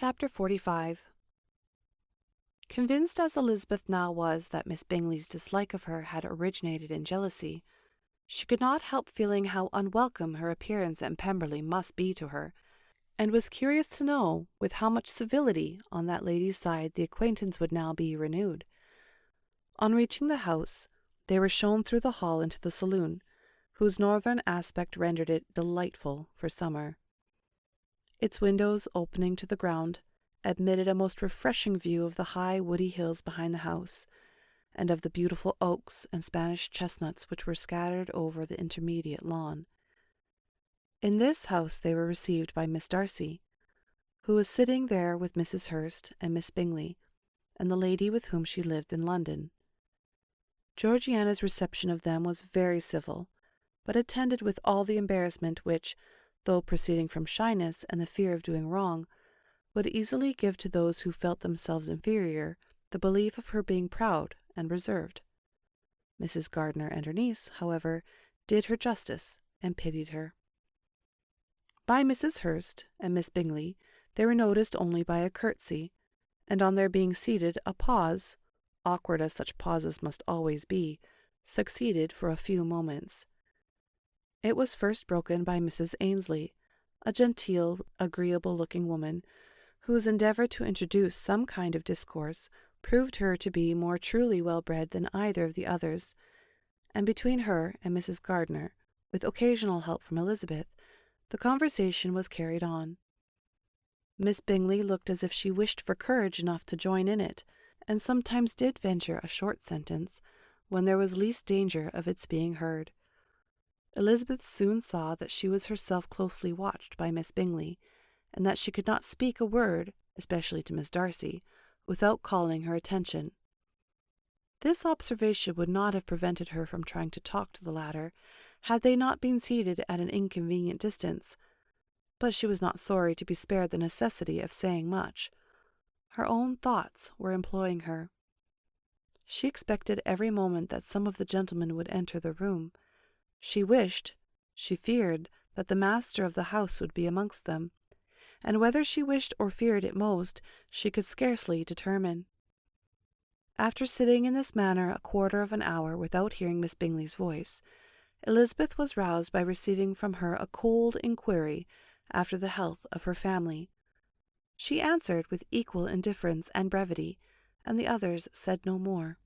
Chapter 45. Convinced as Elizabeth now was that Miss Bingley's dislike of her had originated in jealousy, she could not help feeling how unwelcome her appearance at Pemberley must be to her, and was curious to know with how much civility on that lady's side the acquaintance would now be renewed. On reaching the house, they were shown through the hall into the saloon, whose northern aspect rendered it delightful for summer. Its windows, opening to the ground, admitted a most refreshing view of the high woody hills behind the house, and of the beautiful oaks and Spanish chestnuts which were scattered over the intermediate lawn. In this house they were received by Miss Darcy, who was sitting there with Mrs. Hurst and Miss Bingley, and the lady with whom she lived in London. Georgiana's reception of them was very civil, but attended with all the embarrassment which, though proceeding from shyness and the fear of doing wrong, would easily give to those who felt themselves inferior the belief of her being proud and reserved. Mrs. Gardiner and her niece, however, did her justice and pitied her. By Mrs. Hurst and Miss Bingley they were noticed only by a curtsy, and on their being seated a pause, awkward as such pauses must always be, succeeded for a few moments. It was first broken by Mrs. Ainsley, a genteel, agreeable-looking woman, whose endeavour to introduce some kind of discourse proved her to be more truly well-bred than either of the others, and between her and Mrs. Gardiner, with occasional help from Elizabeth, the conversation was carried on. Miss Bingley looked as if she wished for courage enough to join in it, and sometimes did venture a short sentence, when there was least danger of its being heard. Elizabeth soon saw that she was herself closely watched by Miss Bingley, and that she could not speak a word, especially to Miss Darcy, without calling her attention. This observation would not have prevented her from trying to talk to the latter, had they not been seated at an inconvenient distance, but she was not sorry to be spared the necessity of saying much. Her own thoughts were employing her. She expected every moment that some of the gentlemen would enter the room. She wished, she feared, that the master of the house would be amongst them, and whether she wished or feared it most, she could scarcely determine. After sitting in this manner a quarter of an hour without hearing Miss Bingley's voice, Elizabeth was roused by receiving from her a cold inquiry after the health of her family. She answered with equal indifference and brevity, and the others said no more.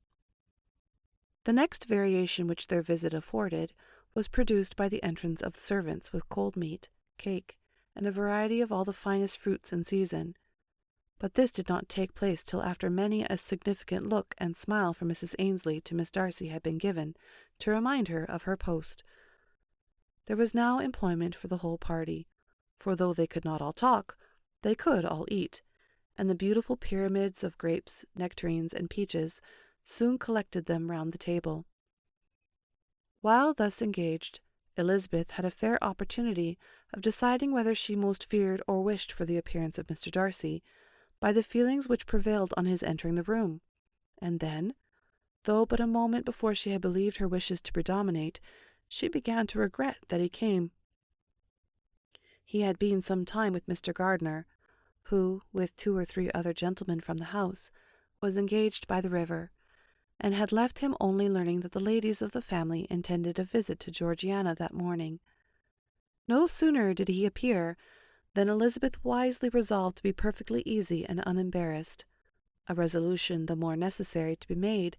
The next variation which their visit afforded was produced by the entrance of servants with cold meat, cake, and a variety of all the finest fruits in season. But this did not take place till after many a significant look and smile from Mrs. Ainsley to Miss Darcy had been given, to remind her of her post. There was now employment for the whole party, for though they could not all talk, they could all eat, and the beautiful pyramids of grapes, nectarines, and peaches soon collected them round the table. While thus engaged, Elizabeth had a fair opportunity of deciding whether she most feared or wished for the appearance of Mr. Darcy, by the feelings which prevailed on his entering the room, and then, though but a moment before she had believed her wishes to predominate, she began to regret that he came. He had been some time with Mr. Gardiner, who, with 2 or 3 other gentlemen from the house, was engaged by the river, and had left him only learning that the ladies of the family intended a visit to Georgiana that morning. No sooner did he appear than Elizabeth wisely resolved to be perfectly easy and unembarrassed, a resolution the more necessary to be made,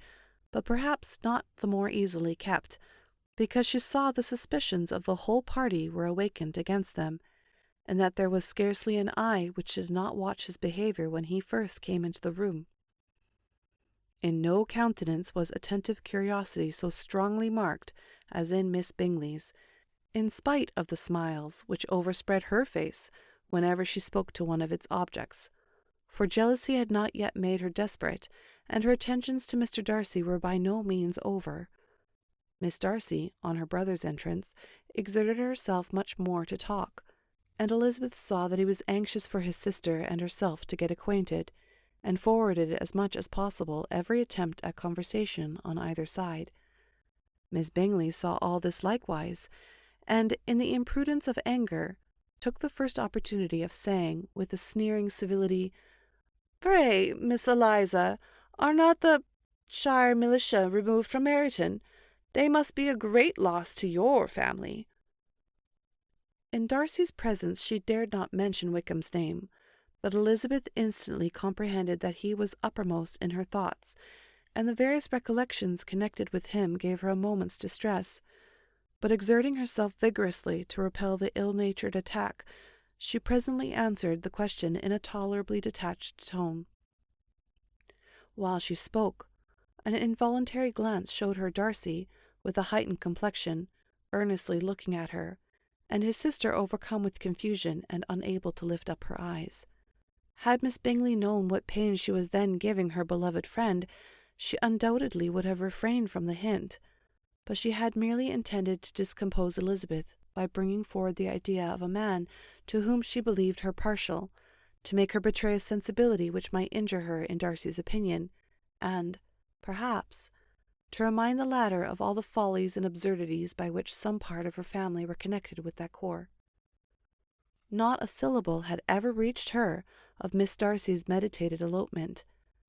but perhaps not the more easily kept, because she saw the suspicions of the whole party were awakened against them, and that there was scarcely an eye which did not watch his behaviour when he first came into the room. In no countenance was attentive curiosity so strongly marked as in Miss Bingley's, in spite of the smiles which overspread her face whenever she spoke to one of its objects, for jealousy had not yet made her desperate, and her attentions to Mr. Darcy were by no means over. Miss Darcy, on her brother's entrance, exerted herself much more to talk, and Elizabeth saw that he was anxious for his sister and herself to get acquainted, and forwarded as much as possible every attempt at conversation on either side. Miss Bingley saw all this likewise, and, in the imprudence of anger, took the first opportunity of saying, with a sneering civility, "Pray, Miss Eliza, are not the shire militia removed from Meryton? They must be a great loss to your family." In Darcy's presence she dared not mention Wickham's name, but Elizabeth instantly comprehended that he was uppermost in her thoughts, and the various recollections connected with him gave her a moment's distress. But exerting herself vigorously to repel the ill-natured attack, she presently answered the question in a tolerably detached tone. While she spoke, an involuntary glance showed her Darcy, with a heightened complexion, earnestly looking at her, and his sister overcome with confusion and unable to lift up her eyes. Had Miss Bingley known what pain she was then giving her beloved friend, she undoubtedly would have refrained from the hint, but she had merely intended to discompose Elizabeth by bringing forward the idea of a man to whom she believed her partial, to make her betray a sensibility which might injure her in Darcy's opinion, and, perhaps, to remind the latter of all the follies and absurdities by which some part of her family were connected with that corps. Not a syllable had ever reached her of Miss Darcy's meditated elopement.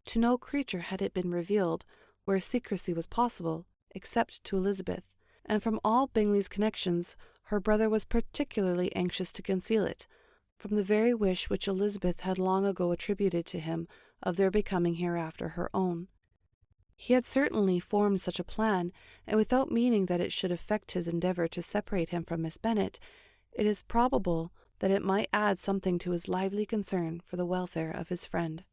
To no creature had it been revealed, where secrecy was possible, except to Elizabeth, and from all Bingley's connections her brother was particularly anxious to conceal it, from the very wish which Elizabeth had long ago attributed to him of their becoming hereafter her own. He had certainly formed such a plan, and without meaning that it should affect his endeavour to separate him from Miss Bennet, it is probable that it might add something to his lively concern for the welfare of his friend.